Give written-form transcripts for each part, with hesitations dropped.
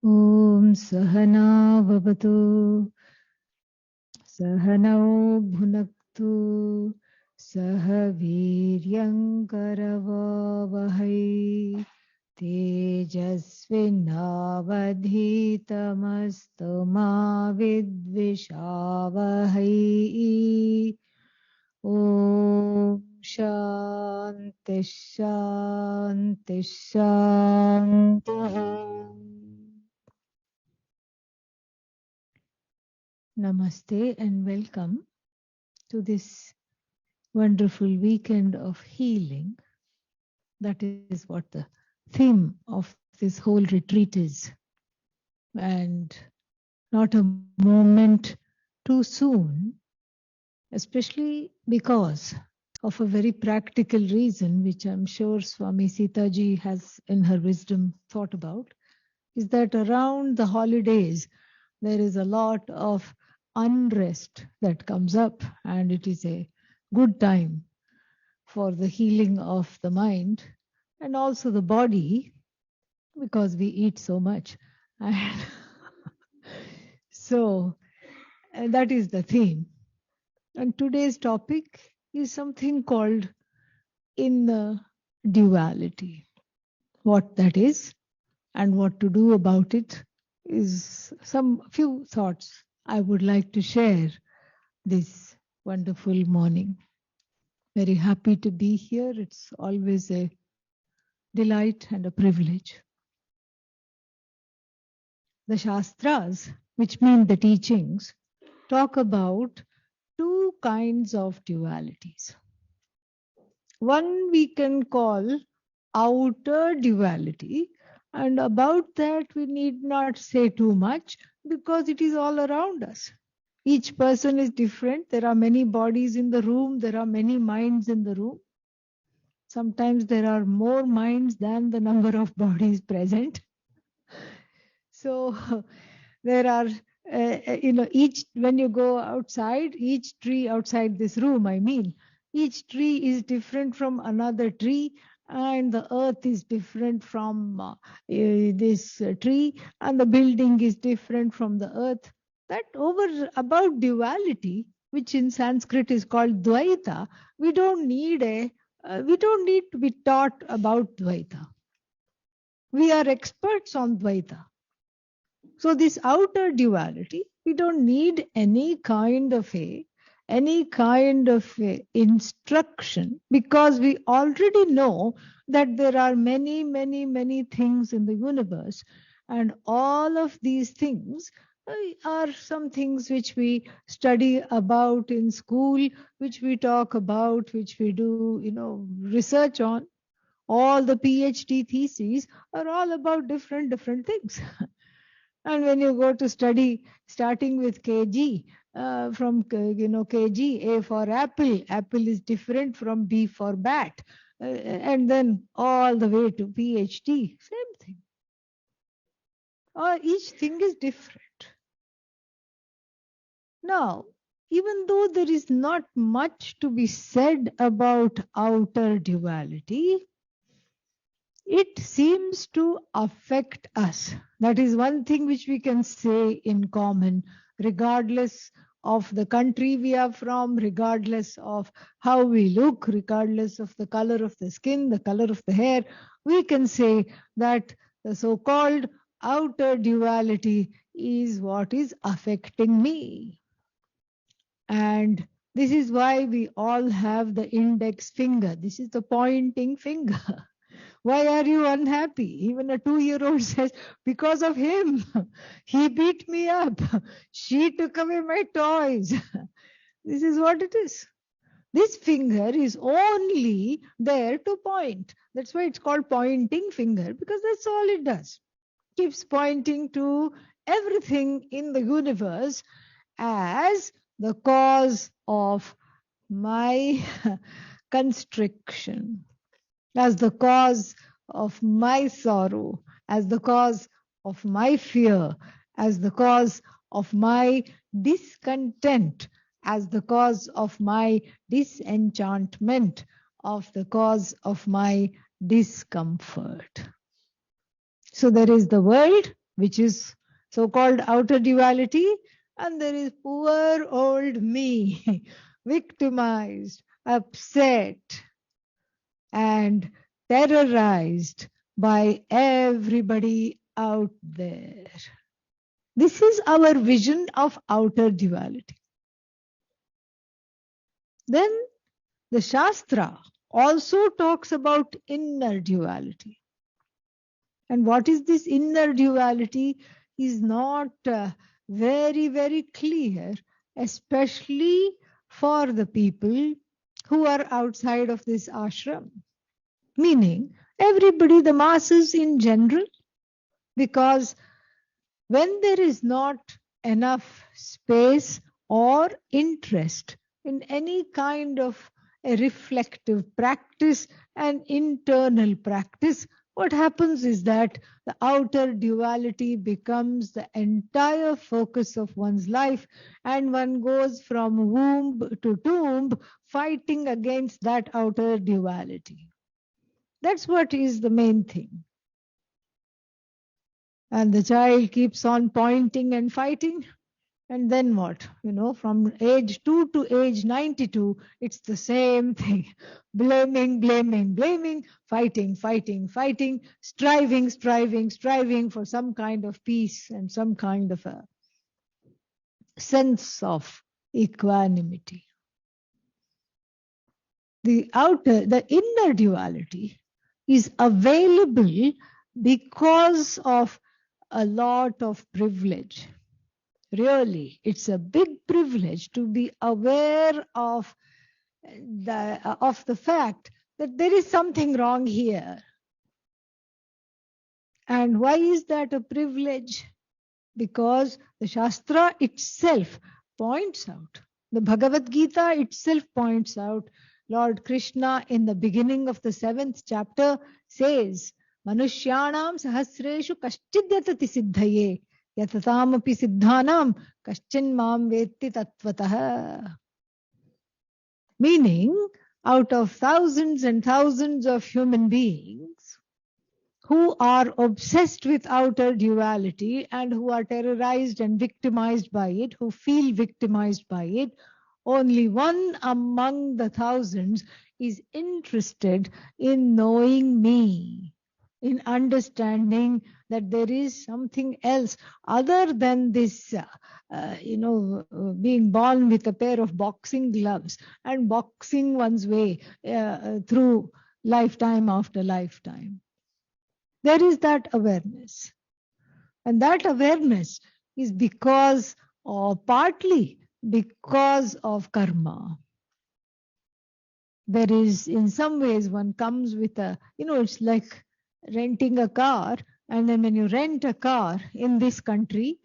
Om Sahana Vavatu Sahanau Bhunaktu Sahaviryankaravavahai Tejasvinavadhitamastu ma vidvishavahai. Om Shanti Shanti Shanti. Namaste and welcome to this wonderful weekend of healing. That is what the theme of this whole retreat is. And not a moment too soon, especially because of a very practical reason, which I'm sure Swami Sitaji has in her wisdom thought about, is that around the holidays, there is a lot of unrest that comes up, and it is a good time for the healing of the mind and also the body because we eat so much. And so that is the theme. And today's topic is something called in the duality. What that is and what to do about it is some few thoughts I would like to share this wonderful morning. Very happy to be here. It's always a delight and a privilege. The Shastras, which mean the teachings, talk about two kinds of dualities. One we can call outer duality, and about that we need not say too much because it is all around us. Each person is different. There are many bodies in the room, there are many minds in the room. Sometimes there are more minds than the number of bodies present. So there are, each, when you go outside, each tree outside this room, I mean, each tree is different from another tree, and the earth is different from this tree, and the building is different from the earth. That over about duality, which in Sanskrit is called Dvaita, we don't need to be taught about Dvaita. We are experts on Dvaita. So this outer duality, we don't need any kind of instruction because we already know that there are many, many, many things in the universe, and all of these things are some things which we study about in school, which we talk about, which we do, research on. All the PhD theses are all about different things. And when you go to study, starting with KG, from KG, A for apple, apple is different from B for bat, and then all the way to PhD, same thing. Each thing is different. Now, even though there is not much to be said about outer duality, it seems to affect us. That is one thing which we can say in common, regardless of the country we are from, regardless of how we look, regardless of the color of the skin, the color of the hair. We can say that the so-called outer duality is what is affecting me. And this is why we all have the index finger. This is the pointing finger. Why are you unhappy? Even a 2-year-old says, because of him. He beat me up. She took away my toys. This is what it is. This finger is only there to point. That's why it's called pointing finger, because that's all it does. Keeps pointing to everything in the universe as the cause of my constriction, as the cause of my sorrow, as the cause of my fear, as the cause of my discontent, as the cause of my disenchantment, of the cause of my discomfort. So there is the world which is so-called outer duality, and there is poor old me, victimized, upset, and terrorized by everybody out there. This is our vision of outer duality. Then the Shastra also talks about inner duality. And what is this inner duality is not very, very clear, especially for the people who are outside of this ashram. Meaning, everybody, the masses in general, because when there is not enough space or interest in any kind of a reflective practice and internal practice, what happens is that the outer duality becomes the entire focus of one's life, and one goes from womb to tomb fighting against that outer duality. That's what is the main thing. And the child keeps on pointing and fighting. And then what? From age 2 to age 92, it's the same thing. Blaming, blaming, blaming, fighting, fighting, fighting, striving, striving, striving for some kind of peace and some kind of a sense of equanimity. The inner duality is available because of a lot of privilege. Really, it's a big privilege to be aware of the fact that there is something wrong here. And why is that a privilege? Because the Shastra itself points out, the Bhagavad Gita itself points out, Lord Krishna in the beginning of the 7th chapter says, Manushyanam sahasreshu kaschidyatati siddhaye yathatamapi siddhanam kaschin mam vetti tatvatah. Meaning, out of thousands and thousands of human beings who are obsessed with outer duality and who are terrorized and victimized by it, who feel victimized by it, only one among the thousands is interested in knowing me, in understanding that there is something else other than this, being born with a pair of boxing gloves and boxing one's way through lifetime after lifetime. There is that awareness. And that awareness is because, or partly because of karma. There is, in some ways, one comes with it's like renting a car, and then when you rent a car in this country,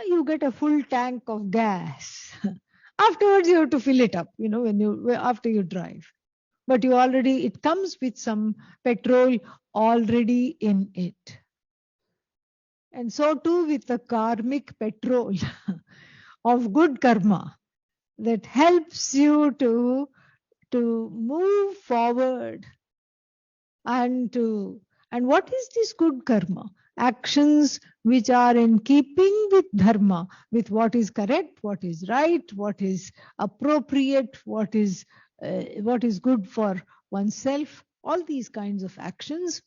you get a full tank of gas. Afterwards, you have to fill it up, after you drive. But it comes with some petrol already in it. And so too with the karmic petrol of good karma that helps you to move forward and what is this good karma? Actions which are in keeping with dharma, with what is correct, what is right, what is appropriate, what is good for oneself, all these kinds of actions.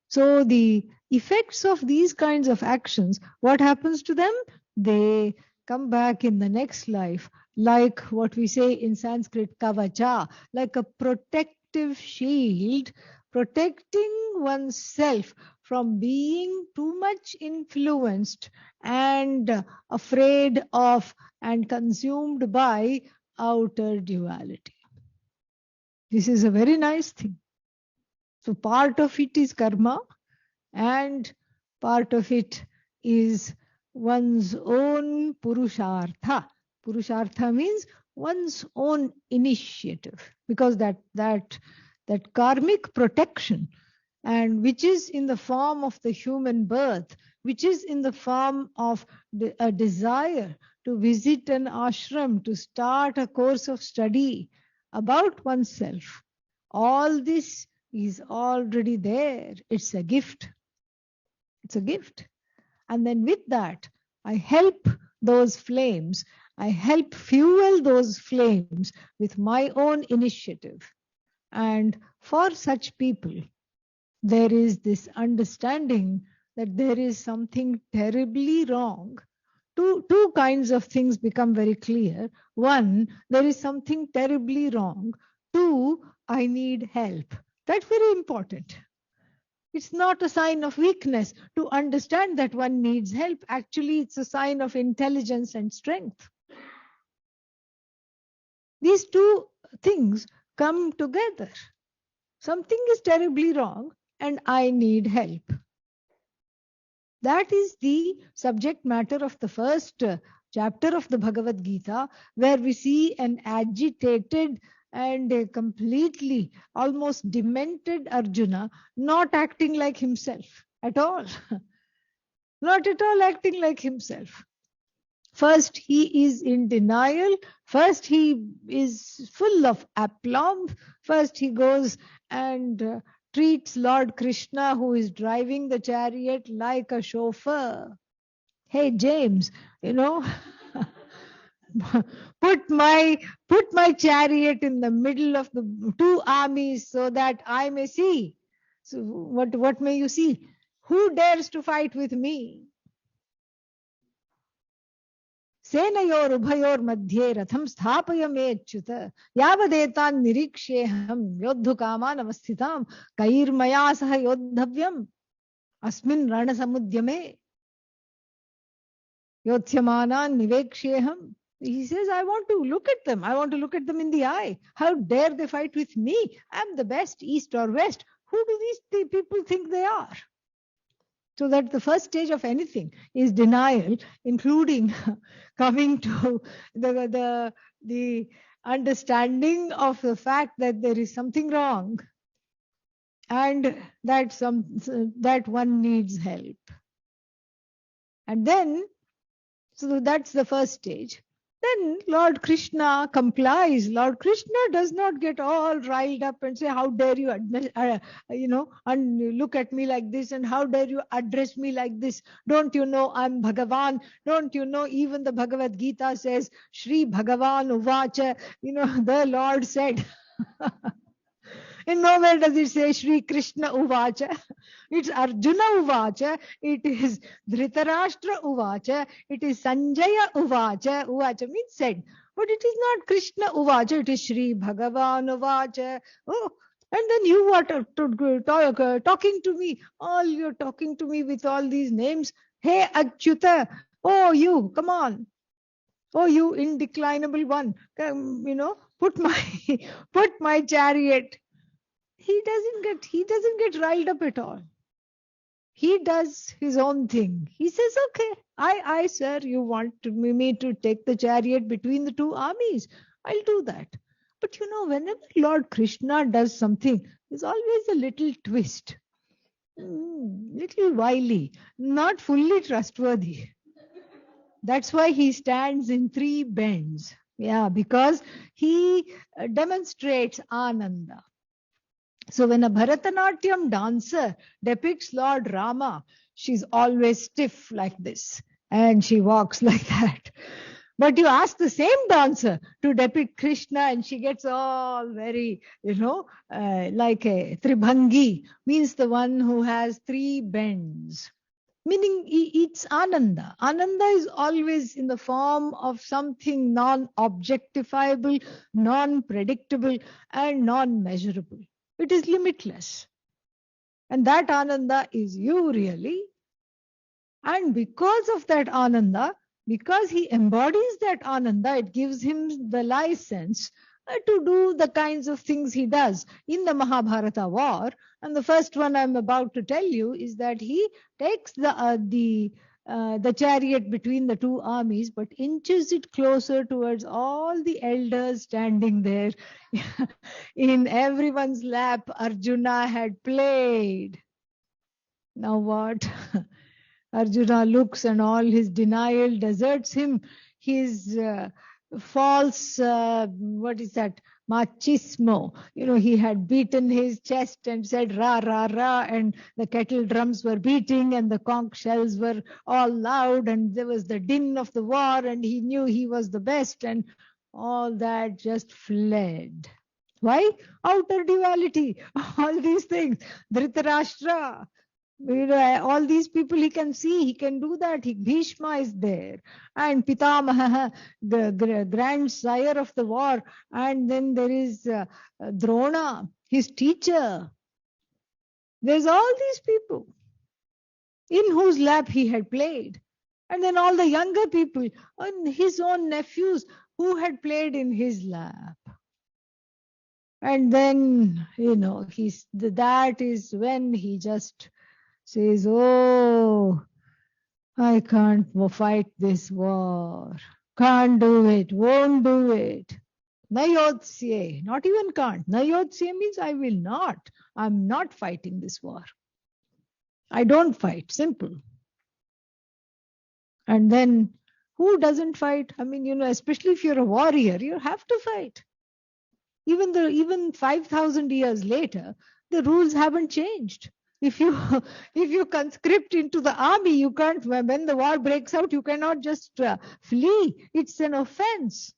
So the effects of these kinds of actions, what happens to them? They come back in the next life, like what we say in Sanskrit, kavacha, like a protective shield, protecting oneself from being too much influenced and afraid of and consumed by outer duality. This is a very nice thing. So part of it is karma and part of it is one's own purushartha. Purushartha means one's own initiative, because that karmic protection, and which is in the form of the human birth, which is in the form of a desire to visit an ashram, to start a course of study about oneself. All this is already there. It's a gift. It's a gift. And then with that, I help those flames. I help fuel those flames with my own initiative. And for such people, there is this understanding that there is something terribly wrong. Two kinds of things become very clear. One, there is something terribly wrong. Two, I need help. That's very important. It's not a sign of weakness to understand that one needs help. Actually, it's a sign of intelligence and strength. These two things come together. Something is terribly wrong and I need help. That is the subject matter of the first chapter of the Bhagavad Gita, where we see an agitated and a completely almost demented Arjuna not acting like himself at all. Not at all acting like himself. First, he is in denial. First, he is full of aplomb. First, he goes and treats Lord Krishna, who is driving the chariot, like a chauffeur. Hey, James, put my chariot in the middle of the two armies so that I may see. So what may you see? Who dares to fight with me? सेनयोर उभयोर मध्ये रथम स्थापय मे अच्युत यावदेतान् निरीक्ष्येऽहं योद्धुकामान् अवस्थितां कैर्मया सह योद्धव्यम् अस्मिन् रणसमुद्यमे योत्स्यमानान् निवेक्ष्येऽहं. He says, I want to look at them. I want to look at them in the eye. How dare they fight with me? I'm the best, east or west. Who do these people think they are? So that the first stage of anything is denial, including coming to the understanding of the fact that there is something wrong and that one needs help. And then, so that's the first stage. Then Lord Krishna complies. Lord Krishna does not get all riled up and say, how dare you, and look at me like this, and how dare you address me like this? Don't you know I'm Bhagavan? Don't you know even the Bhagavad Gita says, Shri Bhagavan Uvacha, the Lord said. In nowhere does it say Shri Krishna Uvacha. It's Arjuna Uvacha. It is Dhritarashtra Uvacha. It is Sanjaya Uvacha. Uvacha means said. But it is not Krishna Uvacha. It is Shri Bhagavan Uvacha. Oh, and then you are talking to me. You're talking to me with all these names. Hey, Achyuta. Oh, you, come on. Oh, you indeclinable one. Put my chariot. He doesn't get riled up at all. He does his own thing. He says, okay, I sir, you want me to take the chariot between the two armies. I'll do that. But whenever Lord Krishna does something, there's always a little twist. Little wily, not fully trustworthy. That's why he stands in three bends. Yeah, because he demonstrates Ananda. So when a Bharatanatyam dancer depicts Lord Rama, she's always stiff like this and she walks like that. But you ask the same dancer to depict Krishna and she gets all very, like a Tribhangi, means the one who has three bends. Meaning it's Ananda. Ananda is always in the form of something non-objectifiable, non-predictable and non-measurable. It is limitless. And that Ananda is you really. And because of that Ananda, because he embodies that Ananda, it gives him the license to do the kinds of things he does in the Mahabharata war. And the first one I'm about to tell you is that he takes the chariot between the two armies, but inches it closer towards all the elders standing there. In everyone's lap, Arjuna had played. Now what? Arjuna looks and all his denial deserts him. His false, machismo. He had beaten his chest and said ra, ra, ra, and the kettle drums were beating and the conch shells were all loud and there was the din of the war and he knew he was the best and all that just fled. Why? Outer duality, all these things. Dhritarashtra, all these people he can see, he can do that. Bhishma is there, and Pitamaha, the grandsire of the war, and then there is Drona, his teacher. There's all these people in whose lap he had played, and then all the younger people, and his own nephews who had played in his lap. And then, that is when he just says, oh, I can't fight this war. Can't do it, won't do it. Nayotsye, not even can't. Nayotsye means I will not. I'm not fighting this war. I don't fight, simple. And then who doesn't fight? I mean, especially if you're a warrior, you have to fight. Even 5,000 years later, the rules haven't changed. If you conscript into the army, you can't. When the war breaks out, you cannot just flee. It's an offense.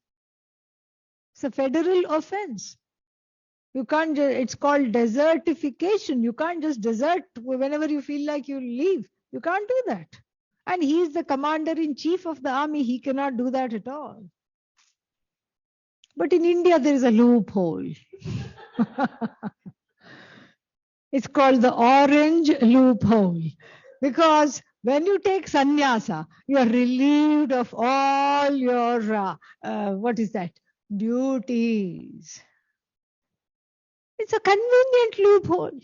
It's a federal offense. You can't. It's called desertification. You can't just desert whenever you feel like you leave. You can't do that. And he is the commander-in-chief of the army. He cannot do that at all. But in India, there is a loophole. It's called the orange loophole. Because when you take sannyasa, you are relieved of all your, duties. It's a convenient loophole.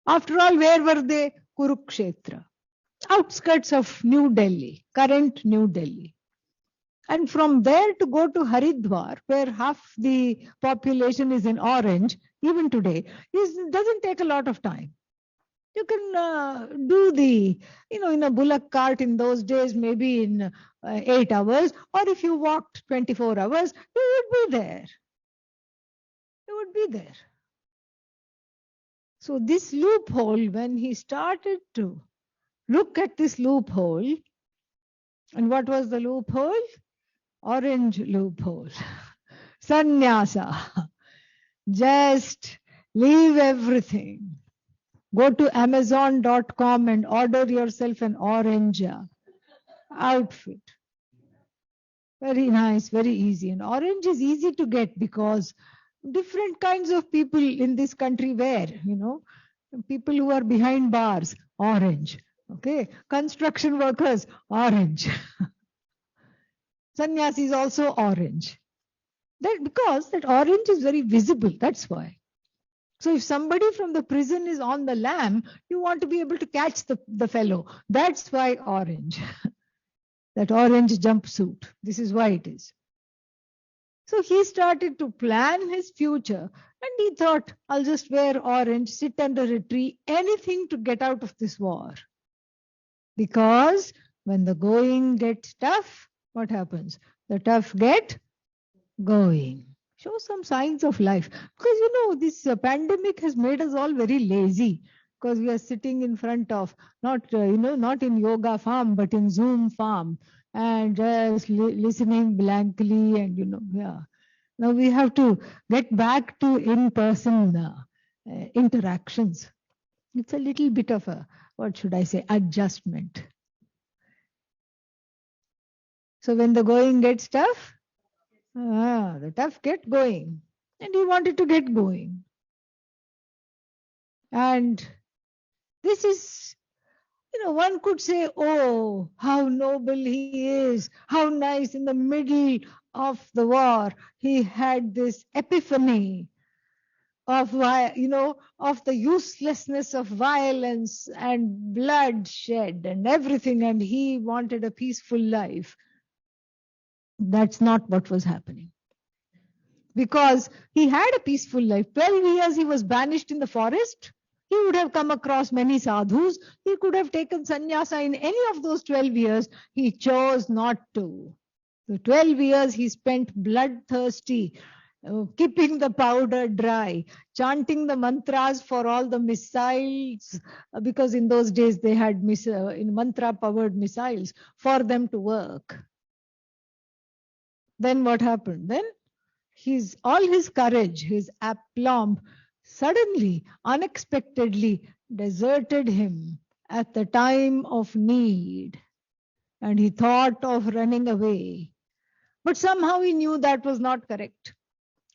After all, where were they? Kurukshetra, outskirts of New Delhi, current New Delhi. And from there to go to Haridwar, where half the population is in orange, even today, doesn't take a lot of time. You can do in a bullock cart in those days, maybe in 8 hours, or if you walked 24 hours, you would be there. You would be there. So this loophole, when he started to look at this loophole, and what was the loophole? Orange loophole. Sannyasa. Just leave everything. Go to Amazon.com and order yourself an orange outfit. Very nice, very easy. And orange is easy to get because different kinds of people in this country wear, people who are behind bars, orange. Okay, construction workers, orange. Sannyasi is also orange. Because that orange is very visible, that's why. So if somebody from the prison is on the lam, you want to be able to catch the fellow. That's why orange. That orange jumpsuit. This is why it is. So he started to plan his future and he thought, I'll just wear orange, sit under a tree, anything to get out of this war. Because when the going gets tough, what happens? The tough get going. Show some signs of life. Because this pandemic has made us all very lazy. Because we are sitting in front of, not in yoga farm, but in Zoom farm. And just listening blankly and, yeah. Now we have to get back to in-person interactions. It's a little bit of a, adjustment. So when the going gets tough, the tough get going. And he wanted to get going. And this is, one could say, oh, how noble he is, how nice. In the middle of the war, he had this epiphany of, of the uselessness of violence and bloodshed and everything, and he wanted a peaceful life. That's not what was happening. Because he had a peaceful life. 12 years he was banished in the forest. He would have come across many sadhus. He could have taken sannyasa in any of those 12 years. He chose not to. So 12 years he spent bloodthirsty, keeping the powder dry, chanting the mantras for all the missiles, because in those days they had in mantra-powered missiles for them to work. Then what happened? Then all his courage, his aplomb, suddenly, unexpectedly deserted him at the time of need, and he thought of running away. But somehow he knew that was not correct.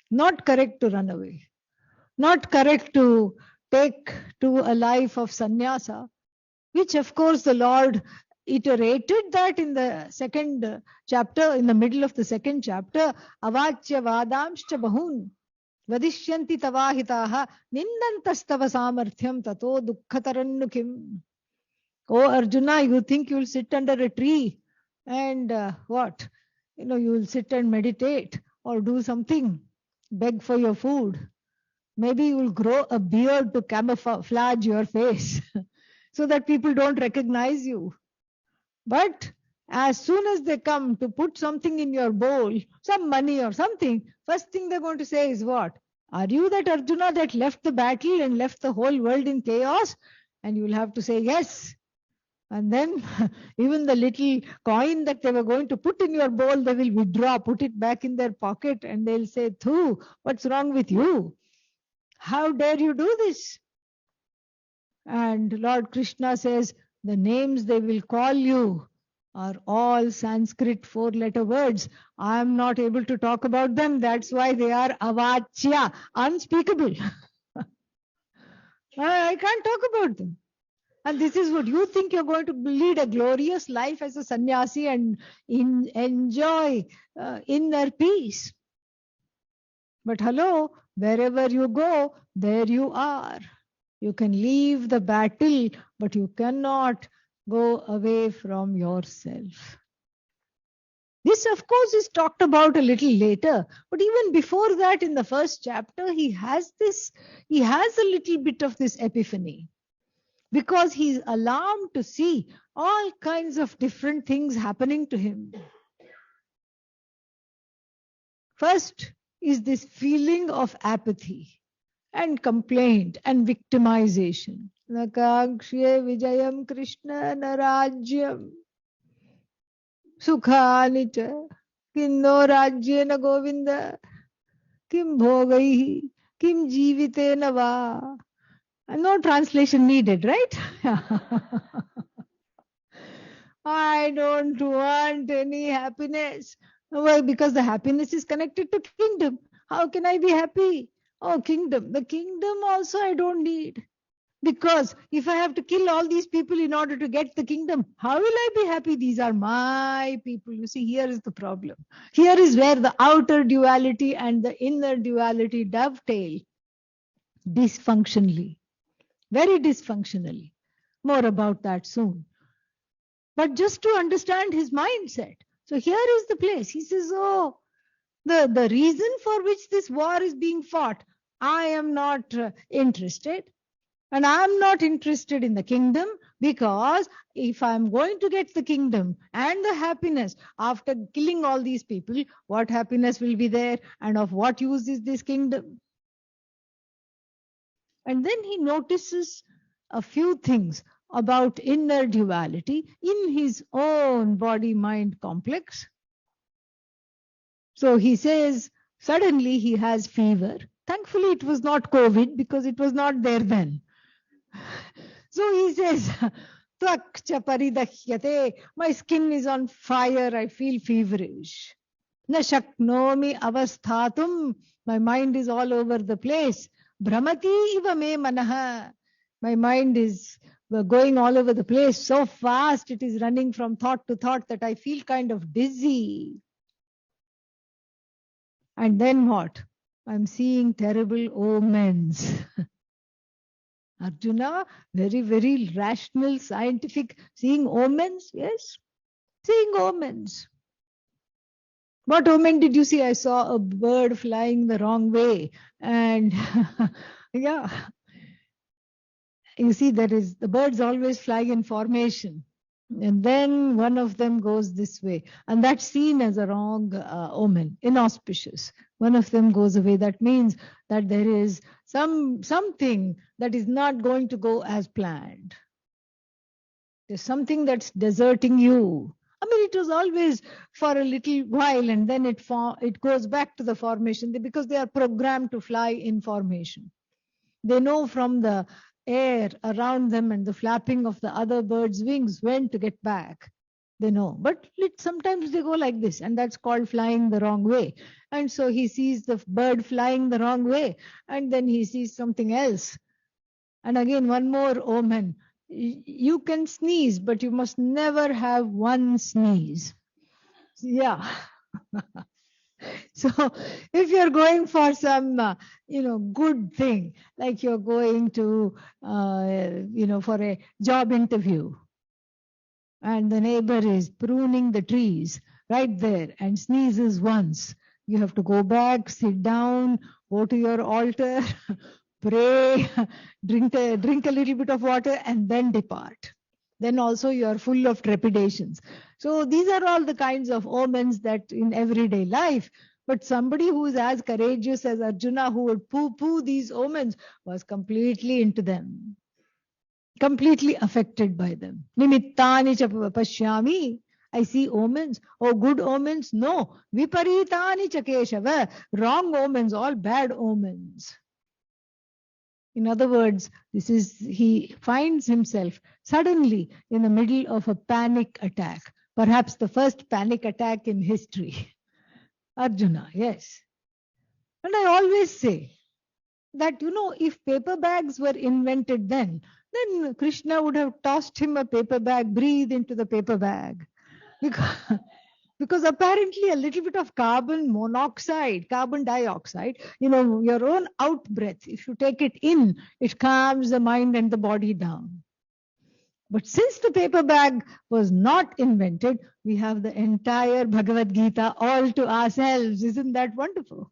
Not correct to run away. Not correct to take to a life of sannyasa, which of course the Lord iterated that in the second chapter, in the middle of the second chapter, avachya vadamshcha bahun vadishyanti tavahitaha nindantastava samarthyam tato dukkhatarannu kim. Oh Arjuna, you think you'll sit under a tree and what? You will sit and meditate or do something, beg for your food. Maybe you will grow a beard to camouflage your face so that people don't recognize you. But as soon as they come to put something in your bowl, some money or something, first thing they're going to say is what? Are you that Arjuna that left the battle and left the whole world in chaos? And you will have to say yes. And then even the little coin that they were going to put in your bowl, they will withdraw, put it back in their pocket, and they'll say, Thu, what's wrong with you? How dare you do this? And Lord Krishna says, the names they will call you are all Sanskrit 4-letter words. I am not able to talk about them. That's why they are avachya, unspeakable. I can't talk about them. And this is what you think you're going to lead a glorious life as a sannyasi and enjoy inner peace. But hello, wherever you go, there you are. You can leave the battle, but you cannot go away from yourself. This, of course, is talked about a little later. But even before that, in the first chapter, he has a little bit of this epiphany. Because he's alarmed to see all kinds of different things happening to him. First is this feeling of apathy and complaint and victimization. Nakakshye vijayam krishna narajyam sukhani cha kinno rajyena govinda kim bhogaihi kim jivitena va. No translation needed, right? I don't want any happiness. Why? Because the happiness is connected to kingdom. How can I be happy? Oh, kingdom. The kingdom also I don't need. Because if I have to kill all these people in order to get the kingdom, how will I be happy? These are my people. You see, here is the problem. Here is where the outer duality and the inner duality dovetail dysfunctionally. Very dysfunctionally. More about that soon. But just to understand his mindset. So here is the place. He says, oh, the reason for which this war is being fought, I am not interested. And I am not interested in the kingdom, because if I am going to get the kingdom and the happiness after killing all these people, what happiness will be there? And of what use is this kingdom? And then he notices a few things about inner duality in his own body-mind complex. So he says, suddenly he has fever. Thankfully, it was not COVID, because it was not there then. So he says, my skin is on fire, I feel feverish. Na shaknomi avasthatum, my mind is all over the place. Brahmati iva me manaha, my mind is going all over the place so fast, it is running from thought to thought that I feel kind of dizzy. And then what? I'm seeing terrible omens. Arjuna, very, very rational, scientific, seeing omens, yes? Seeing omens. What omen did you see? I saw a bird flying the wrong way. And yeah, you see, the birds always fly in formation. And then one of them goes this way, and that's seen as a wrong omen, inauspicious. One of them goes away. That means that there is something that is not going to go as planned. There's something that's deserting you. I mean, it was always for a little while, and then it goes back to the formation because they are programmed to fly in formation. They know from the air around them and the flapping of the other bird's wings when to get back. They know. But sometimes they go like this, and that's called flying the wrong way. And so he sees the bird flying the wrong way, and then he sees something else. And again, one more omen. You can sneeze, but you must never have one sneeze. Yeah. So if you're going for some, good thing, like you're going to, for a job interview, and the neighbor is pruning the trees right there and sneezes once, you have to go back, sit down, go to your altar, pray, drink a little bit of water, and then depart. Then also you are full of trepidations. So these are all the kinds of omens that in everyday life. But somebody who is as courageous as Arjuna, who would poo-poo these omens, was completely into them, completely affected by them. Nimittani cha pashyami. I see omens. Oh, good omens? No. Viparitani cha keshava. Wrong omens, all bad omens. In other words, he finds himself suddenly in the middle of a panic attack, perhaps the first panic attack in history. Arjuna, yes. And I always say that, if paper bags were invented then Krishna would have tossed him a paper bag, breathe into the paper bag. Because, because apparently a little bit of carbon dioxide, your own out breath, if you take it in, it calms the mind and the body down. But since the paper bag was not invented, we have the entire Bhagavad Gita all to ourselves. Isn't that wonderful?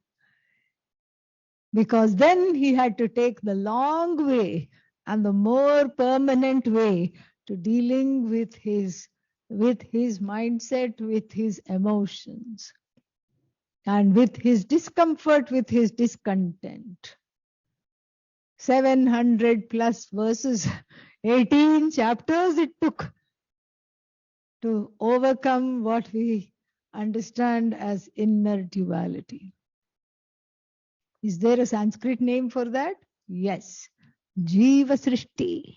Because then he had to take the long way and the more permanent way to dealing with his mindset, with his emotions, and with his discomfort, with his discontent. 700 plus verses, 18 chapters it took to overcome what we understand as inner duality. Is there a Sanskrit name for that? Yes. Jiva Srishti.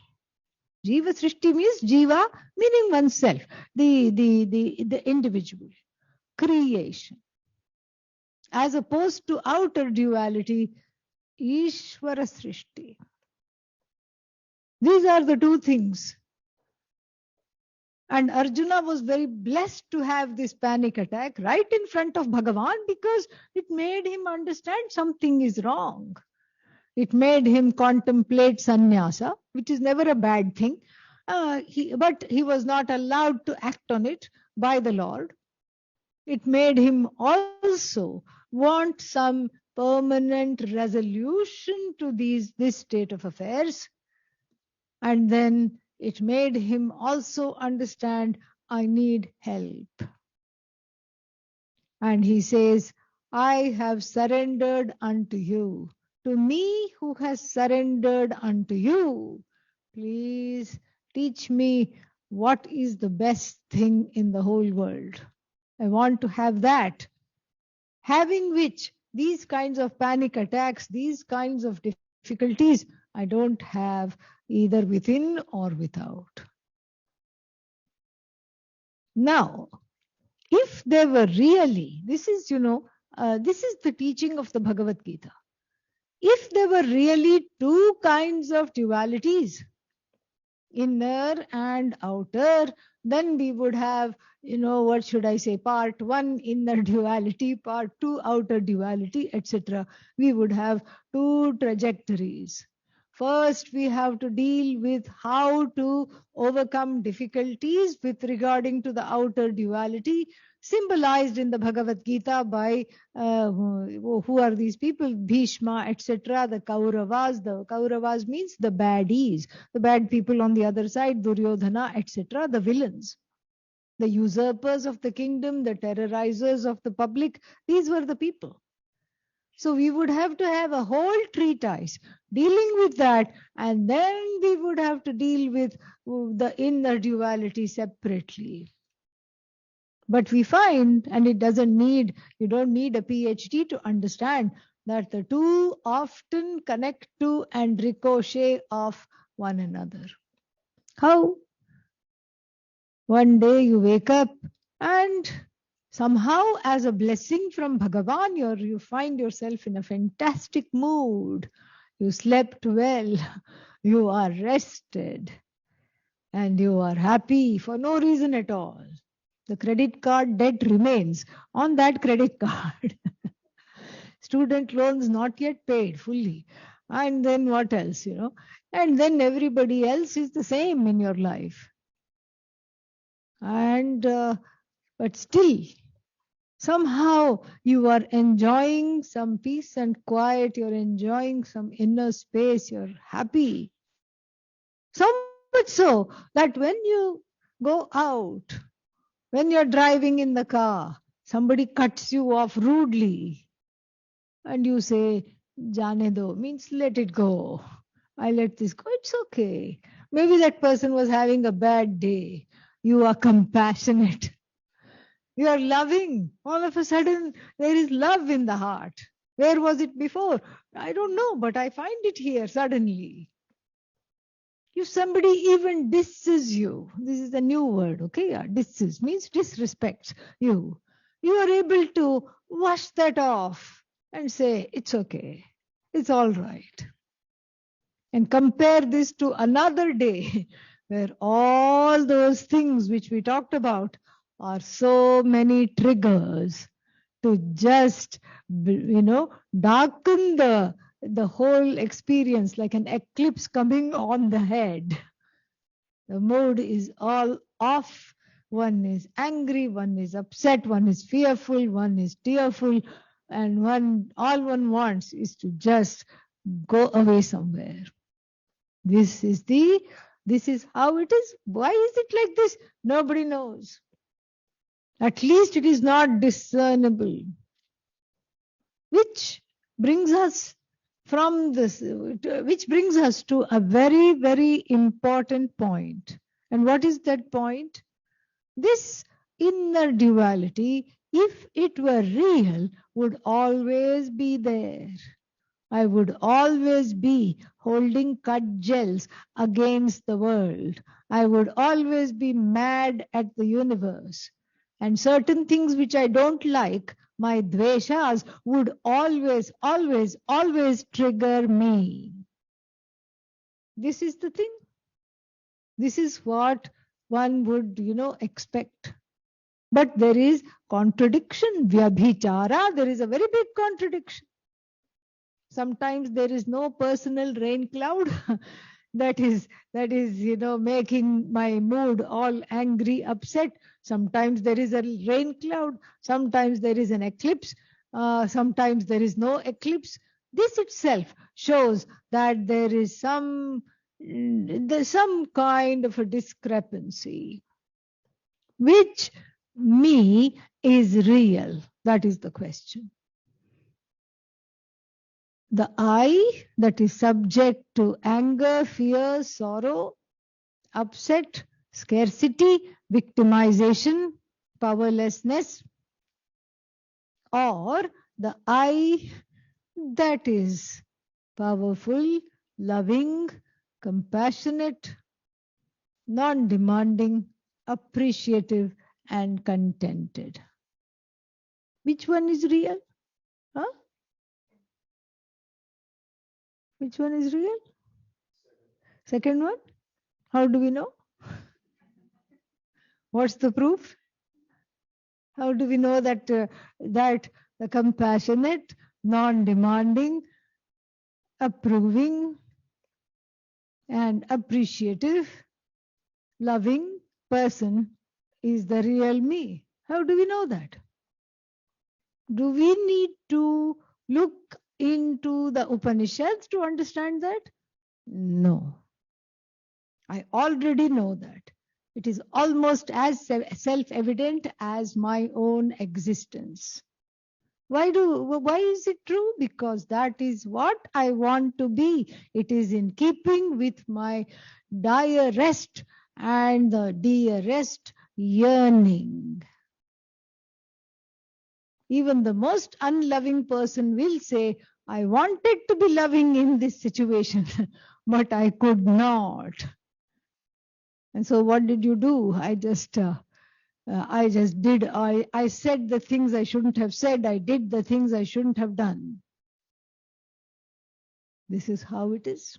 Jiva Srishti means Jiva, meaning oneself, the individual, creation. As opposed to outer duality, Ishvara Srishti. These are the two things. And Arjuna was very blessed to have this panic attack right in front of Bhagavan because it made him understand something is wrong. It made him contemplate sannyasa, which is never a bad thing. But he was not allowed to act on it by the Lord. It made him also want some permanent resolution to this state of affairs. And then it made him also understand, I need help. And he says, I have surrendered unto you. To me who has surrendered unto you, please teach me what is the best thing in the whole world. I want to have that. Having which, these kinds of panic attacks, these kinds of difficulties, I don't have either within or without. Now, if there were really, this is the teaching of the Bhagavad Gita. If there were really two kinds of dualities, inner and outer, then we would have, what should I say, part 1 inner duality, part 2 outer duality, etc. We would have two trajectories. First, we have to deal with how to overcome difficulties with regarding to the outer duality, symbolized in the Bhagavad Gita by who are these people? Bhishma, etc. The Kauravas. The Kauravas means the baddies, the bad people on the other side, Duryodhana, etc. The villains, the usurpers of the kingdom, the terrorizers of the public. These were the people. So we would have to have a whole treatise dealing with that, and then we would have to deal with the inner duality separately. But we find, and you don't need a PhD to understand that the two often connect to and ricochet off one another. How? One day you wake up and somehow, as a blessing from Bhagavan, you find yourself in a fantastic mood. You slept well, you are rested, and you are happy for no reason at all. The credit card debt remains on that credit card. Student loans not yet paid fully. And then what else, And then everybody else is the same in your life. And but still, somehow you are enjoying some peace and quiet, you're enjoying some inner space, you're happy. So much so that when you go out, when you're driving in the car, somebody cuts you off rudely and you say, Jane do, means let it go. I let this go. It's okay. Maybe that person was having a bad day. You are compassionate. You are loving. All of a sudden, there is love in the heart. Where was it before? I don't know, but I find it here suddenly. If somebody even disses you, this is a new word, okay? Yeah, disses means disrespects you. You are able to wash that off and say, it's okay. It's all right. And compare this to another day where all those things which we talked about are so many triggers to just, darken the whole experience like an eclipse coming on the head. The mood is all off. One is angry, one is upset, one is fearful, one is tearful, and all one wants is to just go away somewhere. This is how it is. Why is it like this? Nobody knows. At least it is not discernible. Which brings us to a very, very important point. And what is that point? This inner duality, if it were real, would always be there. I would always be holding cudgels against the world. I would always be mad at the universe. And certain things which I don't like, my dveshas, would always, always, always trigger me. This is the thing. This is what one would, expect. But there is contradiction. Vyabhichara, there is a very big contradiction. Sometimes there is no personal rain cloud that is making my mood all angry, upset. Sometimes there is a rain cloud, sometimes there is an eclipse, sometimes there is no eclipse. This itself shows that there's some kind of a discrepancy. Which me is real? That is the question. The I that is subject to anger, fear, sorrow, upset, scarcity, victimization, powerlessness, or the I that is powerful, loving, compassionate, non-demanding, appreciative, and contented. Which one is real? Huh? Which one is real? Second one? How do we know? What's the proof? How do we know that that the compassionate, non-demanding, approving, and appreciative, loving person is the real me. How do we know that? Do we need to look into the Upanishads to understand that? No. I already know that. It is almost as self-evident as my own existence. Why is it true? Because that is what I want to be. It is in keeping with my direst and the dearest yearning. Even the most unloving person will say, I wanted to be loving in this situation, but I could not. And so what did you do? I just did. I said the things I shouldn't have said. I did the things I shouldn't have done. This is how it is.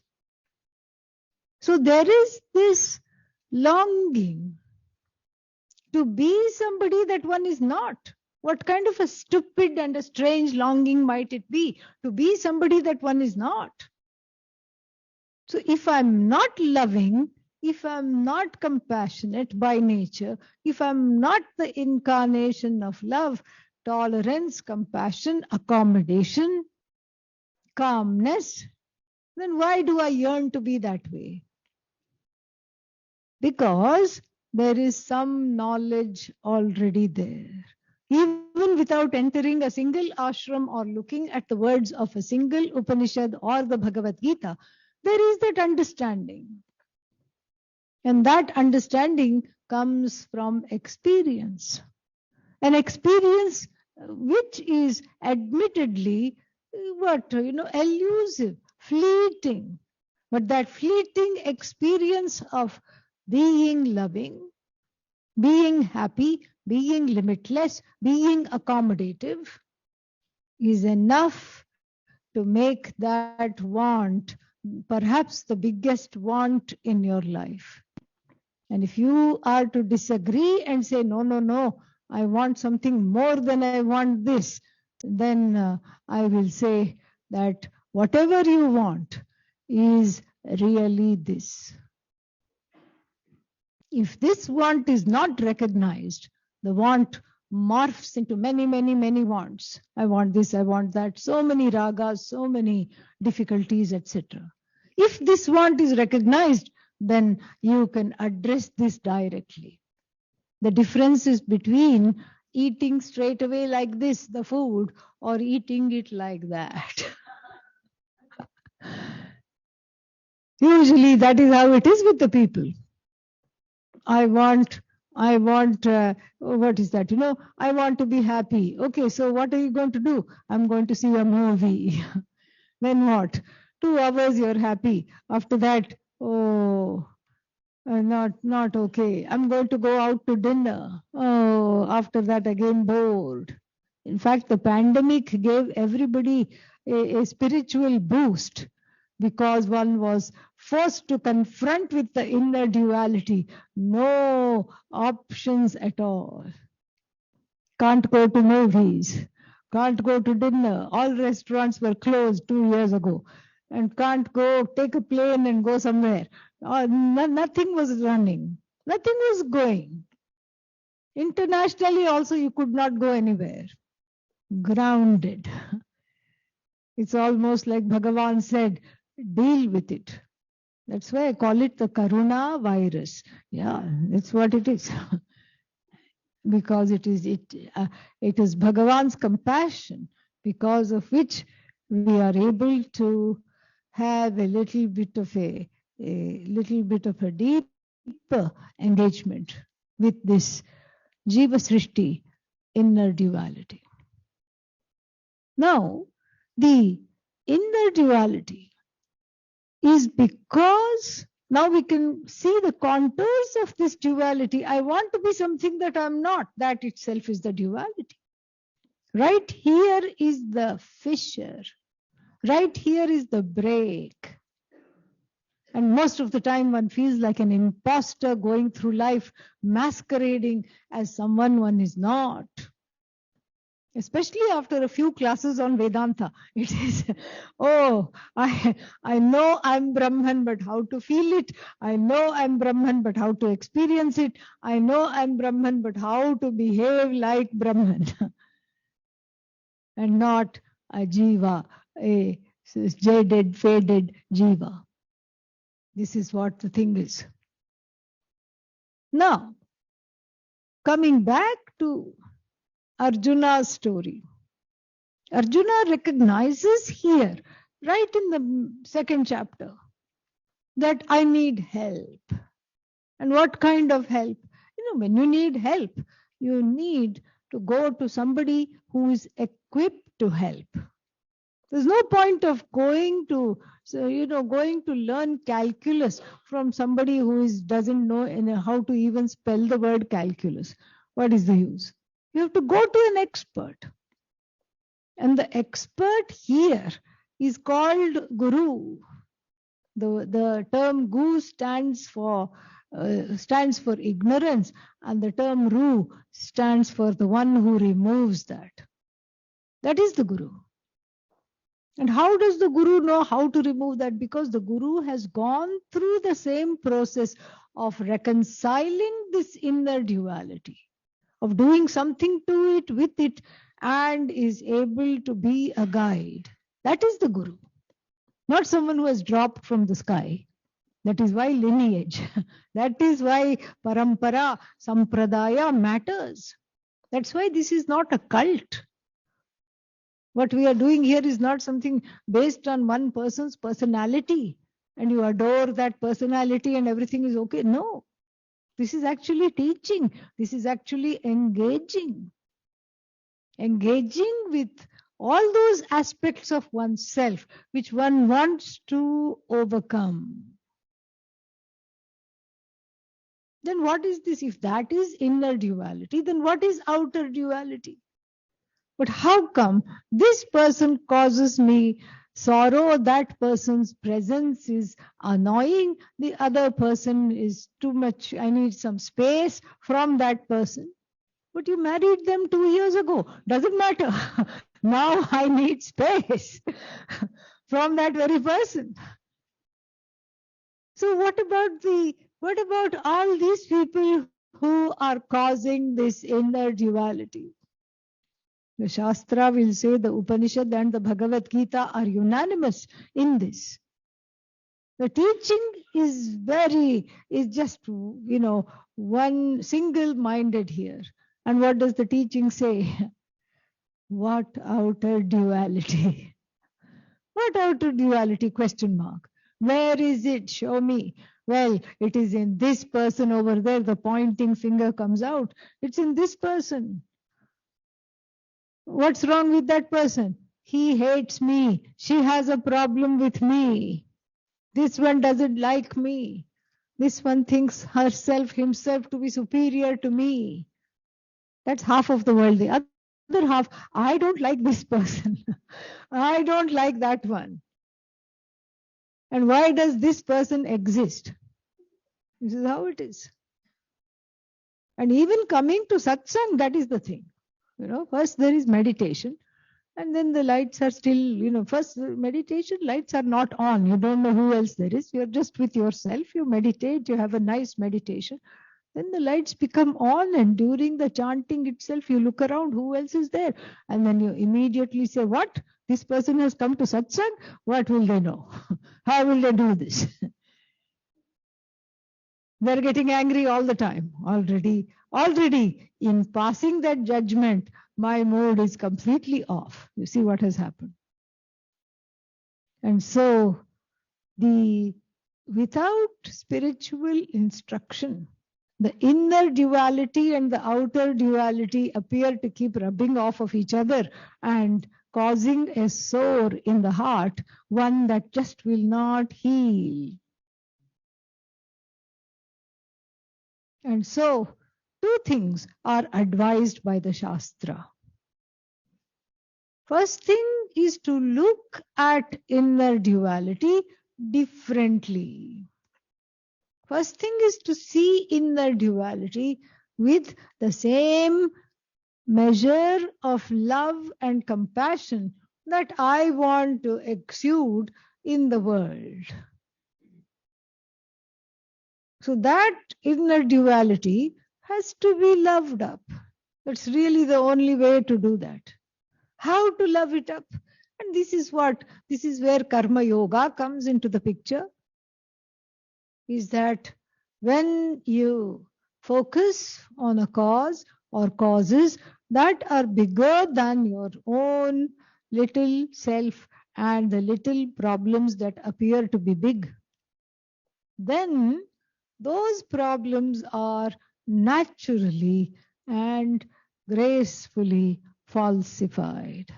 So there is this longing to be somebody that one is not. What kind of a stupid and a strange longing might it be to be somebody that one is not? So if I'm not loving, if I'm not compassionate by nature, if I'm not the incarnation of love, tolerance, compassion, accommodation, calmness, then why do I yearn to be that way? Because there is some knowledge already there. Even without entering a single ashram or looking at the words of a single Upanishad or the Bhagavad Gita, there is that understanding. And that understanding comes from experience. An experience which is admittedly elusive, fleeting. But that fleeting experience of being loving, being happy, being limitless, being accommodative is enough to make that want perhaps the biggest want in your life. And if you are to disagree and say, no, no, no, I want something more than I want this, then I will say that whatever you want is really this. If this want is not recognized, the want morphs into many, many, many wants. I want this, I want that, so many ragas, so many difficulties, etc. If this want is recognized, then you can address this directly. The difference is between eating straight away like this, the food, or eating it like that. Usually that is how it is with the people. I want, what is that? I want to be happy. Okay, so what are you going to do? I'm going to see a movie. Then what? 2 hours you're happy. After that, oh, not okay. I'm going to go out to dinner. Oh, after that again bored. In fact, the pandemic gave everybody a spiritual boost because one was forced to confront with the inner duality. No options at all. Can't go to movies. Can't go to dinner. All restaurants were closed 2 years ago. And can't go take a plane and go somewhere. Nothing was running. Nothing was going. Internationally also you could not go anywhere. Grounded. It's almost like Bhagavan said, deal with it. That's why I call it the Karuna virus. Yeah, that's what it is. Because it is Bhagavan's compassion, because of which we are able to have a little bit of a deep engagement with this Jiva Srishti inner duality. Now, the inner duality is because now we can see the contours of this duality. I want to be something that I'm not. That itself is the duality. Right here is the fissure. Right here is the break. And most of the time one feels like an imposter going through life masquerading as someone one is not. especially after a few classes on Vedanta. It is, oh, I know I'm Brahman, but how to feel it? I know I'm Brahman, but how to experience it? I know I'm Brahman, but how to behave like Brahman and not a jiva, a jaded, faded jiva. This is what the thing is. Now, coming back to Arjuna's story. Arjuna recognizes here, right in the second chapter, that I need help. And what kind of help? When you need help, you need to go to somebody who is equipped to help. There's no point of going to learn calculus from somebody who doesn't know how to even spell the word calculus. What is the use? You have to go to an expert. And the expert here is called Guru. The term Gu stands for ignorance, and the term Ru stands for the one who removes that. That is the Guru. And how does the Guru know how to remove that? Because the Guru has gone through the same process of reconciling this inner duality, of doing something to it, with it, and is able to be a guide. That is the Guru. Not someone who has dropped from the sky. That is why lineage, that is why parampara, sampradaya matters. That's why this is not a cult. What we are doing here is not something based on one person's personality and you adore that personality and everything is okay. No, this is actually teaching. This is actually engaging with all those aspects of oneself which one wants to overcome. Then what is this? If that is inner duality, then what is outer duality? But how come this person causes me sorrow, that person's presence is annoying, the other person is too much, I need some space from that person? But you married them 2 years ago. Doesn't matter. Now I need space from that very person. So what about all these people who are causing this inner duality? The Shastra will say, the Upanishad and the Bhagavad Gita are unanimous in this. The teaching is just, one single-minded here. And what does the teaching say? What outer duality? What outer duality? Question mark. Where is it? Show me. Well, it is in this person over there. The pointing finger comes out. It's in this person. What's wrong with that person? He hates me. She has a problem with me. This one doesn't like me. This one thinks himself to be superior to me. That's half of the world. The other half, I don't like this person. I don't like that one. And why does this person exist? This is how it is. And even coming to satsang, that is the thing. First there is meditation, and then the lights are still, first meditation lights are not on. You don't know who else there is. You're just with yourself. You meditate, you have a nice meditation. Then the lights become on, and during the chanting itself, you look around, who else is there? And then you immediately say, what? This person has come to satsang? What will they know? How will they do this? They're getting angry all the time. Already, in passing that judgment, my mood is completely off. You see what has happened. And so, without spiritual instruction, the inner duality and the outer duality appear to keep rubbing off of each other and causing a sore in the heart, one that just will not heal. And so, two things are advised by the Shastra. First thing is to look at inner duality differently. First thing is to see inner duality with the same measure of love and compassion that I want to exude in the world. So that inner duality has to be loved up. That's really the only way to do that. How to love it up? And this is where karma yoga comes into the picture, is that when you focus on a cause or causes that are bigger than your own little self and the little problems that appear to be big, then those problems are naturally and gracefully falsified.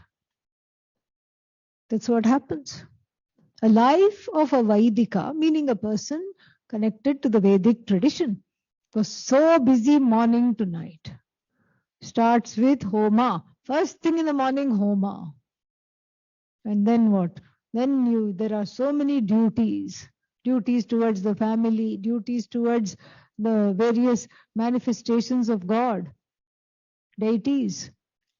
That's what happens. A life of a Vaidika, meaning a person connected to the Vedic tradition, was so busy morning to night. Starts with Homa. First thing in the morning, Homa. And then what? Then there are so many duties. Duties towards the family, duties towards the various manifestations of God, deities,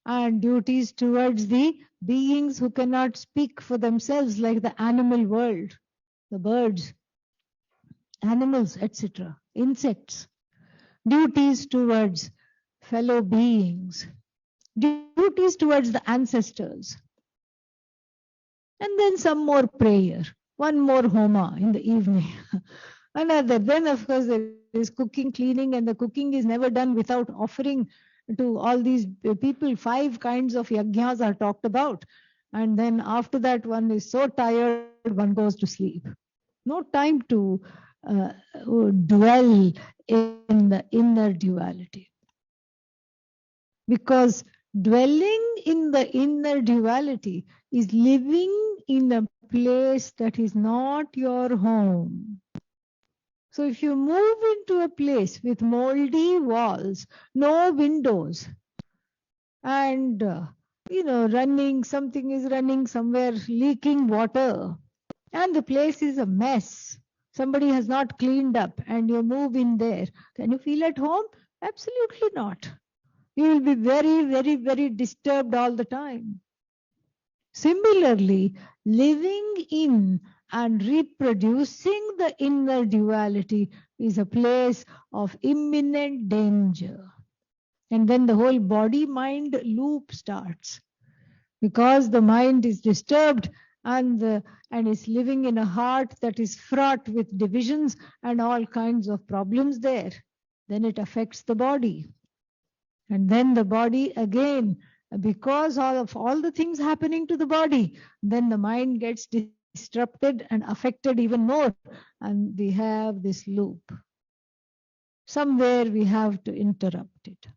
and duties towards the beings who cannot speak for themselves, like the animal world, the birds, animals, etc., insects, duties towards fellow beings, duties towards the ancestors, and then some more prayer, one more homa in the evening, another. Then, of course, there is cooking, cleaning, and the cooking is never done without offering to all these people. 5 kinds of yajnas are talked about. And then after that, one is so tired, one goes to sleep. No time to dwell in the inner duality. Because dwelling in the inner duality is living in a place that is not your home. So if you move into a place with moldy walls, no windows, and something is running somewhere, leaking water, and the place is a mess, somebody has not cleaned up, and you move in there, can you feel at home? Absolutely not. You will be very, very, very disturbed all the time. Similarly, living in and reproducing the inner duality is a place of imminent danger. And then the whole body-mind loop starts, because the mind is disturbed and is living in a heart that is fraught with divisions and all kinds of problems there. Then it affects the body. And then the body again, because of all the things happening to the body, then the mind gets disrupted and affected even more. And we have this loop. Somewhere we have to interrupt it.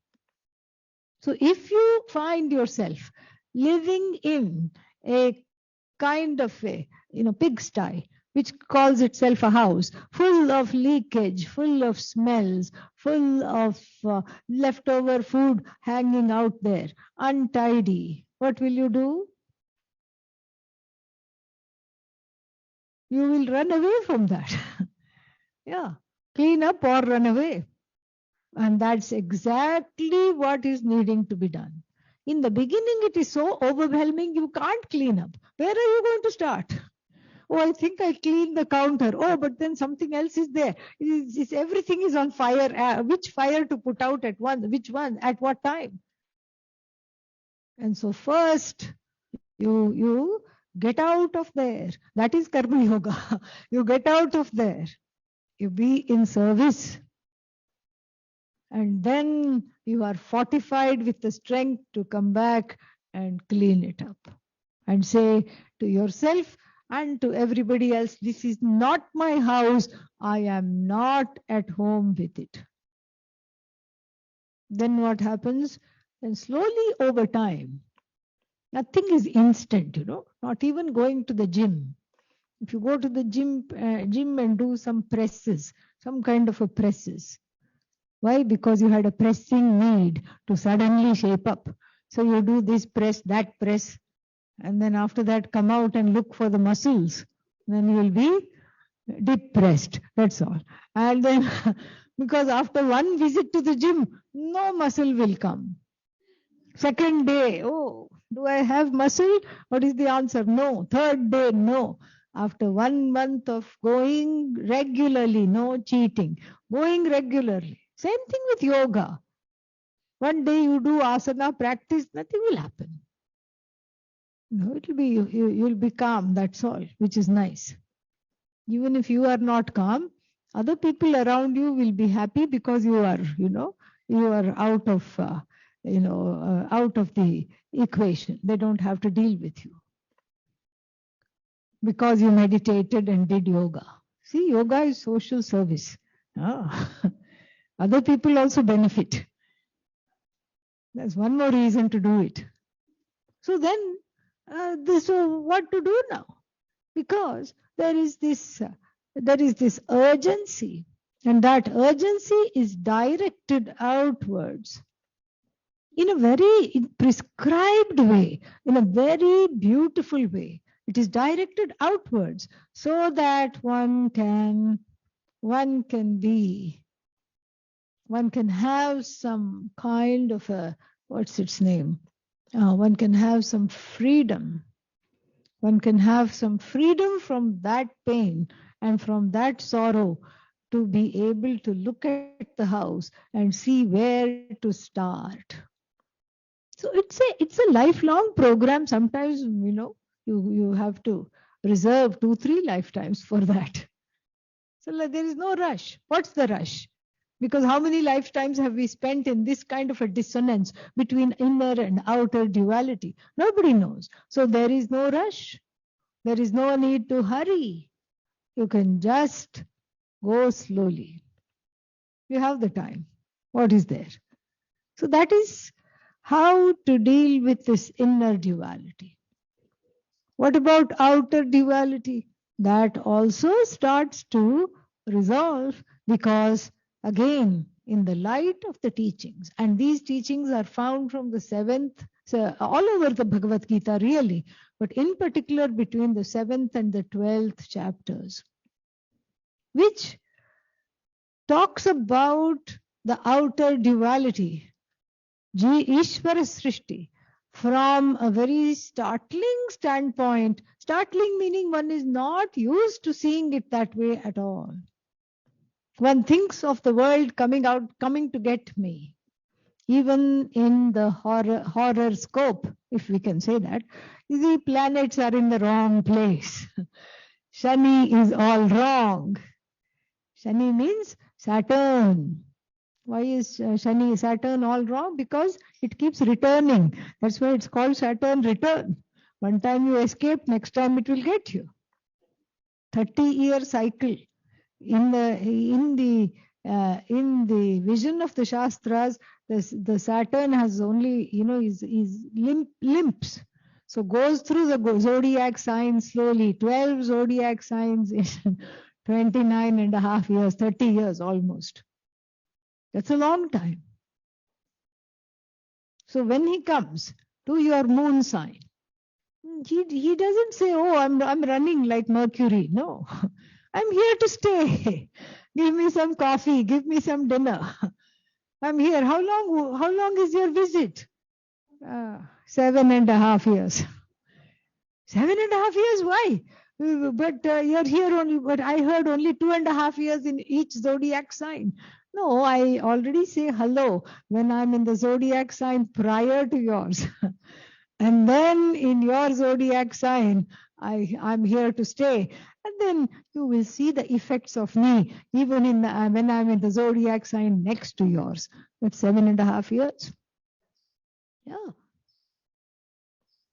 So if you find yourself living in a kind of a pigsty, which calls itself a house, full of leakage, full of smells, full of leftover food hanging out there, untidy, what will you do? You will run away from that. Yeah, clean up or run away. And that's exactly what is needing to be done. In the beginning, it is so overwhelming, you can't clean up. Where are you going to start? Oh, I think I cleaned the counter. Oh, but then something else is there. Everything is on fire. Which fire to put out at once? Which one? At what time? And so first, you get out of there. That is karma yoga. You get out of there. You be in service. And then you are fortified with the strength to come back and clean it up. And say to yourself and to everybody else, this is not my house. I am not at home with it. Then what happens? Then slowly over time, nothing is instant, not even going to the gym. If you go to the gym and do some presses, some kind of a presses. Why? Because you had a pressing need to suddenly shape up. So you do this press, that press, and then after that come out and look for the muscles. Then you will be depressed. That's all. And then because after one visit to the gym, no muscle will come. Second day, oh, do I have muscle? What is the answer? No. Third day, no. After 1 month of going regularly, no cheating, going regularly. Same thing with yoga. One day you do asana practice, nothing will happen. No, it'll be you'll be calm. That's all, which is nice. Even if you are not calm, other people around you will be happy because you are out of out of the equation. They don't have to deal with you because you meditated and did yoga. See, yoga is social service. Ah. Other people also benefit. There's one more reason to do it. So then, so what to do now? Because there is this urgency, and that urgency is directed outwards in a very prescribed way, in a very beautiful way. It is directed outwards so that one can be, one can have some kind of a, what's its name? One can have some freedom. One can have some freedom from that pain and from that sorrow to be able to look at the house and see where to start. So it's a lifelong program. Sometimes you have to reserve 2-3 lifetimes for that. So there is no rush. What's the rush? Because how many lifetimes have we spent in this kind of a dissonance between inner and outer duality? Nobody knows. So there is no rush. There is no need to hurry. You can just go slowly. You have the time. What is there? So that is how to deal with this inner duality. What about outer duality? That also starts to resolve because, again, in the light of the teachings, and these teachings are found from the seventh, so all over the Bhagavad Gita, really, but in particular between the 7th and the 12th chapters, which talks about the outer duality, Ishvara Srishti, from a very startling standpoint. Startling meaning one is not used to seeing it that way at all. One thinks of the world coming to get me. Even in the horror scope, if we can say that, the planets are in the wrong place. Shani is all wrong. Shani means Saturn. Why is Saturn all wrong? Because it keeps returning. That's why it's called Saturn return. One time you escape, next time it will get you. 30-year cycle. In the vision of the Shastras, the Saturn has only, is limps. So goes through the zodiac signs slowly. 12 zodiac signs in 29 and a half years, 30 years almost. That's a long time. So when he comes to your moon sign, he doesn't say, oh, I'm running like Mercury. No, I'm here to stay. Give me some coffee, give me some dinner. I'm here. How long is your visit? 7.5 years. 7.5 years, why? But you're here only, but I heard only 2.5 years in each zodiac sign. No, I already say hello when I'm in the zodiac sign prior to yours. And then in your zodiac sign, I'm here to stay. And then you will see the effects of me even when I'm in the zodiac sign next to yours. That's 7.5 years. Yeah.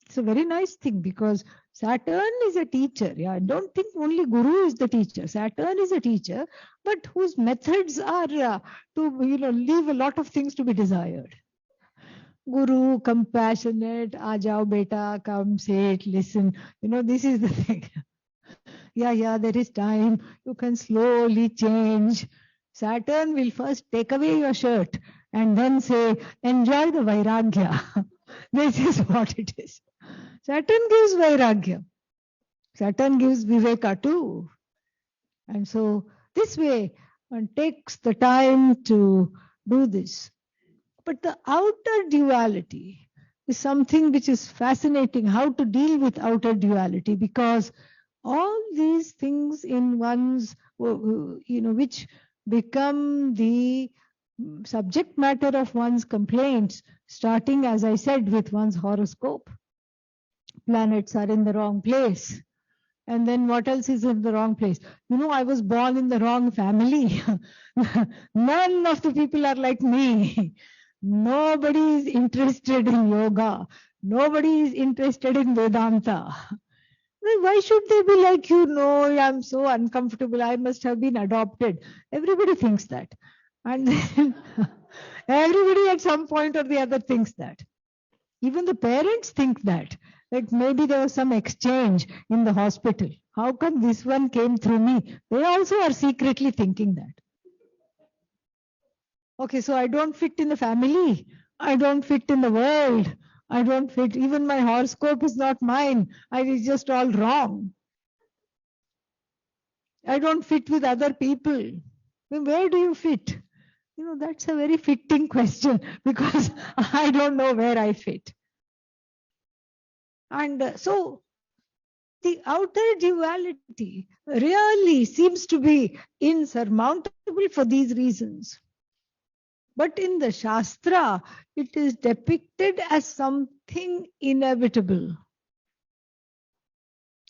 It's a very nice thing because Saturn is a teacher. Yeah, don't think only Guru is the teacher. Saturn is a teacher, but whose methods are to leave a lot of things to be desired. Guru, compassionate, Ajao beta, come, sit, listen. This is the thing. Yeah, there is time. You can slowly change. Saturn will first take away your shirt and then say, enjoy the Vairagya. This is what it is. Saturn gives Vairagya. Saturn gives Viveka too. And so this way one takes the time to do this. But the outer duality, is something which is fascinating, how to deal with outer duality, because all these things in one's, which become the subject matter of one's complaints, starting, as I said, with one's horoscope. Planets are in the wrong place. And then what else is in the wrong place? I was born in the wrong family. None of the people are like me. Nobody is interested in yoga. Nobody is interested in Vedanta. Why should they be like you? No, I'm so uncomfortable. I must have been adopted. Everybody thinks that. And then everybody at some point or the other thinks that. Even the parents think that. Like maybe there was some exchange in the hospital. How come this one came through me? They also are secretly thinking that. Okay, so I don't fit in the family. I don't fit in the world. I don't fit. Even my horoscope is not mine. It's just all wrong. I don't fit with other people. Then where do you fit? That's a very fitting question because I don't know where I fit. And so the outer duality really seems to be insurmountable for these reasons. But in the Shastra, it is depicted as something inevitable.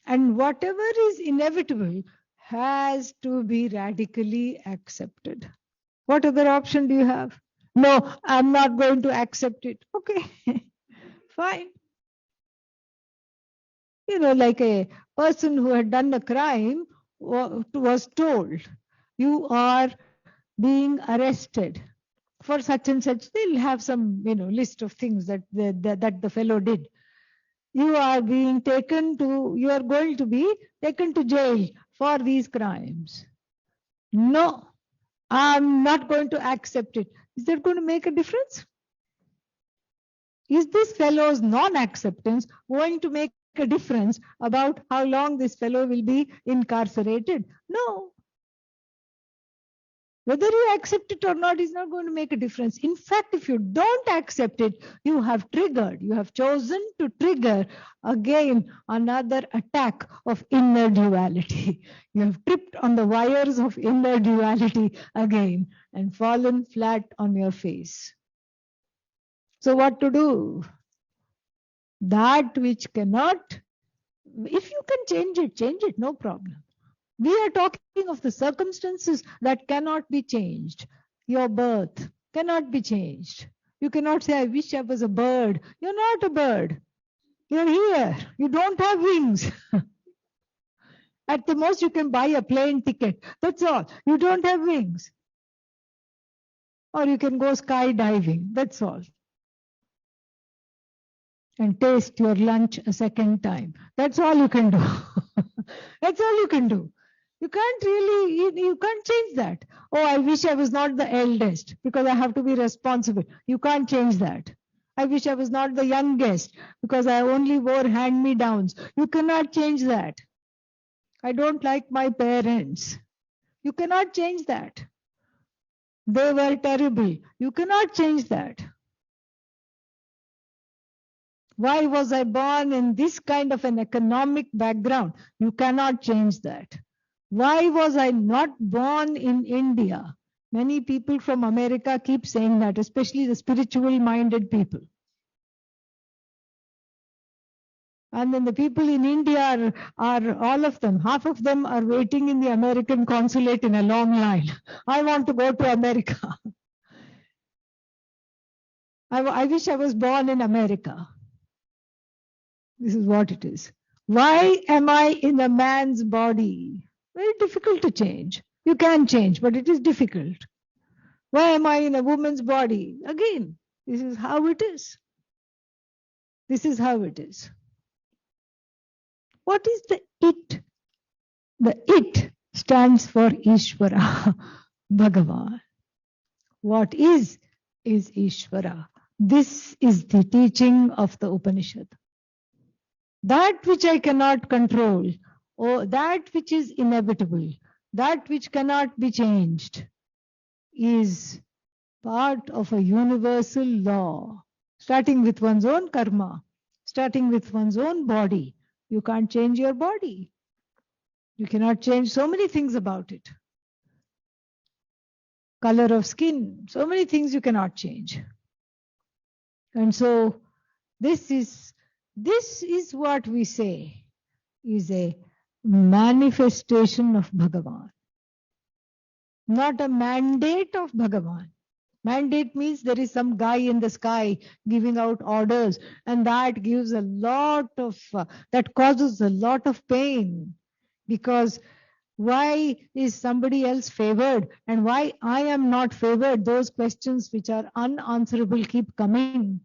And whatever is inevitable has to be radically accepted. What other option do you have? No, I'm not going to accept it. Okay, fine. Like a person who had done a crime was told, you are being arrested for such and such. They'll have some, list of things that the fellow did. You are going to be taken to jail for these crimes. No, I'm not going to accept it. Is that going to make a difference? Is this fellow's non-acceptance going to make a difference about how long this fellow will be incarcerated? No. Whether you accept it or not is not going to make a difference. In fact, if you don't accept it, you have chosen to trigger again another attack of inner duality. You have tripped on the wires of inner duality again and fallen flat on your face. So what to do? That which cannot, if you can change it, no problem. We are talking of the circumstances that cannot be changed. Your birth cannot be changed. You cannot say, I wish I was a bird. You're not a bird. You're here. You don't have wings. At the most, you can buy a plane ticket. That's all. You don't have wings. Or you can go skydiving. That's all. And taste your lunch a second time. That's all you can do. That's all you can do. You can't change that. Oh, I wish I was not the eldest because I have to be responsible. You can't change that. I wish I was not the youngest because I only wore hand-me-downs. You cannot change that. I don't like my parents. You cannot change that. They were terrible. You cannot change that. Why was I born in this kind of an economic background? You cannot change that. Why was I not born in India? Many people from America keep saying that, especially the spiritual-minded people. And then the people in India are all of them, half of them are waiting in the American consulate in a long line. I want to go to America. I wish I was born in America. This is what it is. Why am I in a man's body? Very difficult to change. You can change, but it is difficult. Why am I in a woman's body? Again, this is how it is. This is how it is. What is the it? The it stands for Ishvara, Bhagavan. What is Ishvara. This is the teaching of the Upanishad. That which I cannot control, or that which is inevitable, that which cannot be changed, is part of a universal law. starting with one's own karma, starting with one's own body. You can't change your body. You cannot change so many things about it. Color of skin, so many things you cannot change. And so this is what we say is a manifestation of Bhagavan, not a mandate of Bhagavan. Mandate means there is some guy in the sky giving out orders, and that gives a lot of, that causes a lot of pain. Because why is somebody else favored and why I am not favored? Those questions which are unanswerable keep coming.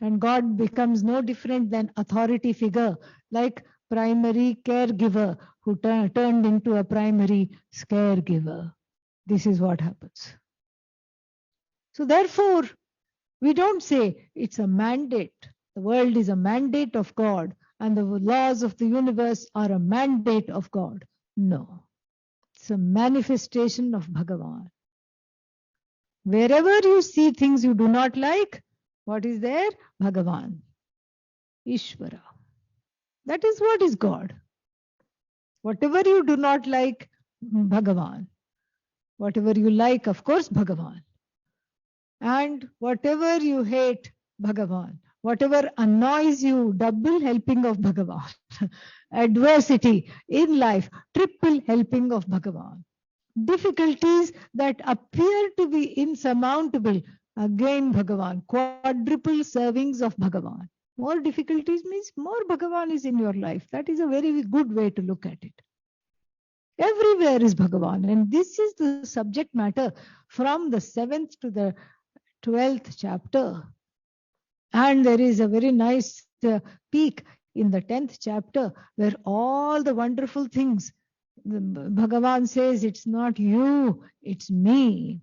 And God becomes no different than authority figure, like primary caregiver who turned into a primary scaregiver. This is what happens. So therefore, we don't say it's a mandate. The world is a mandate of God and the laws of the universe are a mandate of God. No, it's a manifestation of Bhagavan. Wherever you see things you do not like, what is there? Bhagavan, Ishvara. That is what is God. Whatever you do not like, Bhagavan. Whatever you like, of course, Bhagavan. And whatever you hate, Bhagavan. Whatever annoys you, double helping of Bhagavan. Adversity in life, triple helping of Bhagavan. Difficulties that appear to be insurmountable, again Bhagavan. Quadruple servings of Bhagavan. More difficulties means more Bhagavan is in your life. That is a very good way to look at it. Everywhere is Bhagavan. And this is the subject matter from the 7th to the 12th chapter. And there is a very nice peak in the 10th chapter where all the wonderful things, Bhagavan says, it's not you, it's me.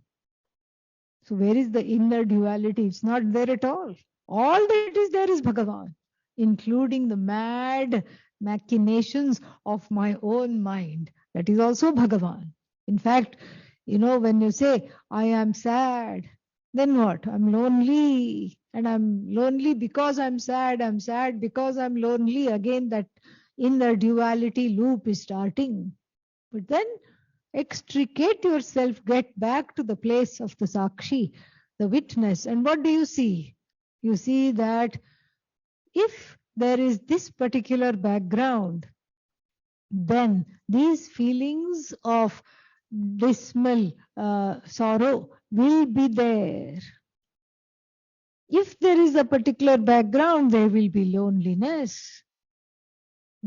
So where is the inner duality? It's not there at all. All that is there is Bhagavan, including the mad machinations of my own mind. That is also Bhagavan. In fact, when you say, I am sad, then what? I'm lonely. And I'm lonely because I'm sad because I'm lonely. Again, that inner duality loop is starting. But then extricate yourself, get back to the place of the Sakshi, the witness. And what do you see? You see that if there is this particular background, then these feelings of dismal sorrow will be there. If there is a particular background, there will be loneliness.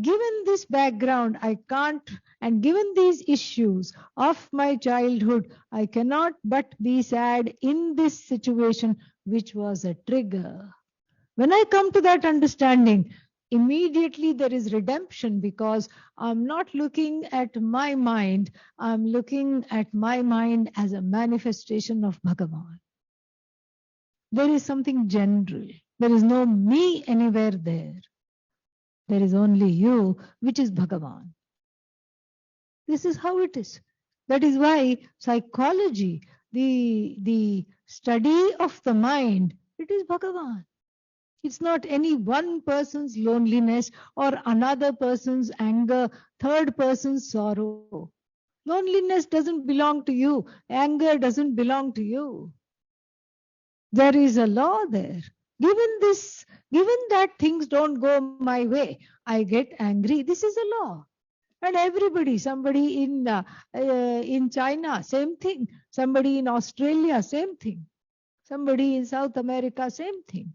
Given this background, I can't, and given these issues of my childhood, I cannot but be sad in this situation, which was a trigger. When I come to that understanding, immediately there is redemption because I'm not looking at my mind, I'm looking at my mind as a manifestation of Bhagavan. There is something general. There is no me anywhere there. There is only you, which is Bhagavan. This is how it is. That is why psychology, the study of the mind, it is Bhagavan. It's not any one person's loneliness or another person's anger, third person's sorrow. Loneliness doesn't belong to you. Anger doesn't belong to you. There is a law there. Given that things don't go my way, I get angry. This is a law. And everybody, somebody in China, same thing. Somebody in Australia, same thing. Somebody in South America, same thing.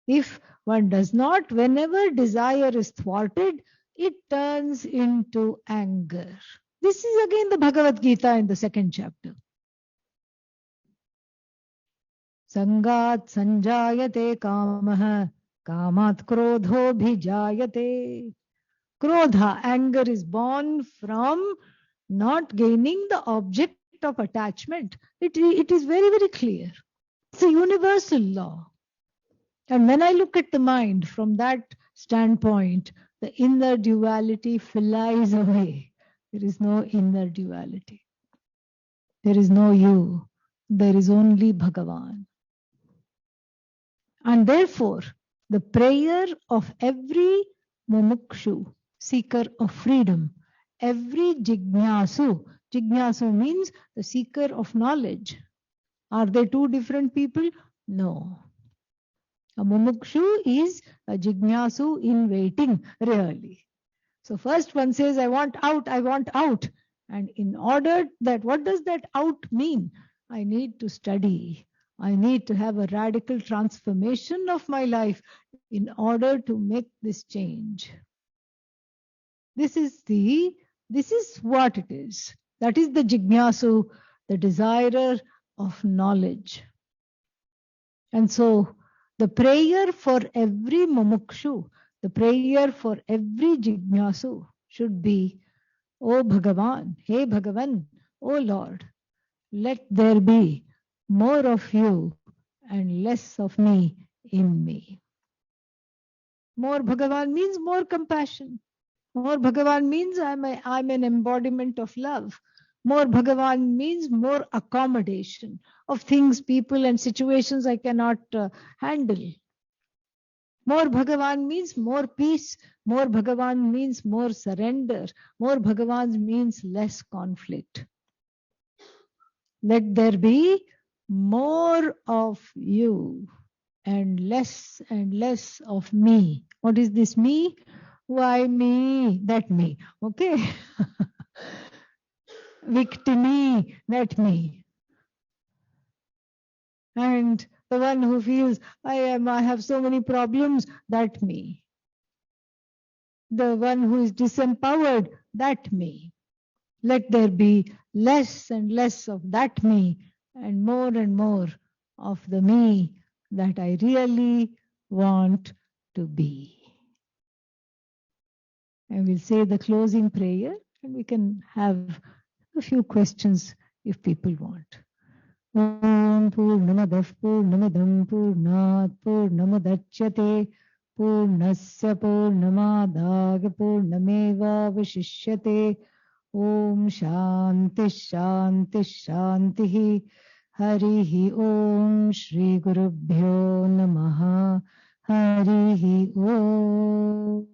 If one does not, whenever desire is thwarted, it turns into anger. This is again the Bhagavad Gita in the 2nd chapter. Sangat sanjayate kamah, kamat krodho bhijayate. Krodha, anger, is born from not gaining the object of attachment. It is very, very clear. It's a universal law. And when I look at the mind from that standpoint, the inner duality flies away. There is no inner duality. There is no you. There is only Bhagavan. And therefore, the prayer of every mumukshu, seeker of freedom, every jignasu means the seeker of knowledge. Are they two different people? No. A mumukshu is a jignasu in waiting, really. So first one says, I want out, I want out. And in order that, what does that out mean? I need to study. I need to have a radical transformation of my life in order to make this change. This is what it is. That is the jignasu, the desirer of knowledge. And so the prayer for every mumukshu, the prayer for every jignasu should be, O Bhagavan, Hey Bhagavan, O Lord, let there be more of you and less of me in me. More Bhagavan means more compassion. More Bhagavan means I'm an embodiment of love. More Bhagavan means more accommodation of things, people, and situations I cannot handle. More Bhagavan means more peace. More Bhagavan means more surrender. More Bhagavan means less conflict. Let there be more of you and less of me. What is this me? Why me? That me. Okay. Victimy, that me. And the one who feels I have so many problems, that me. The one who is disempowered, that me. Let there be less and less of that me and more of the me that I really want to be. I will say the closing prayer and we can have a few questions if people want. Om Purnamadav Purnamidam Purnat Purnamadachyate Purnasya Purnamadag Purnameva Vishishyate Om Shanti Shanti Shanti Harihi Om Shri Gurubhyo Namaha Harihi Om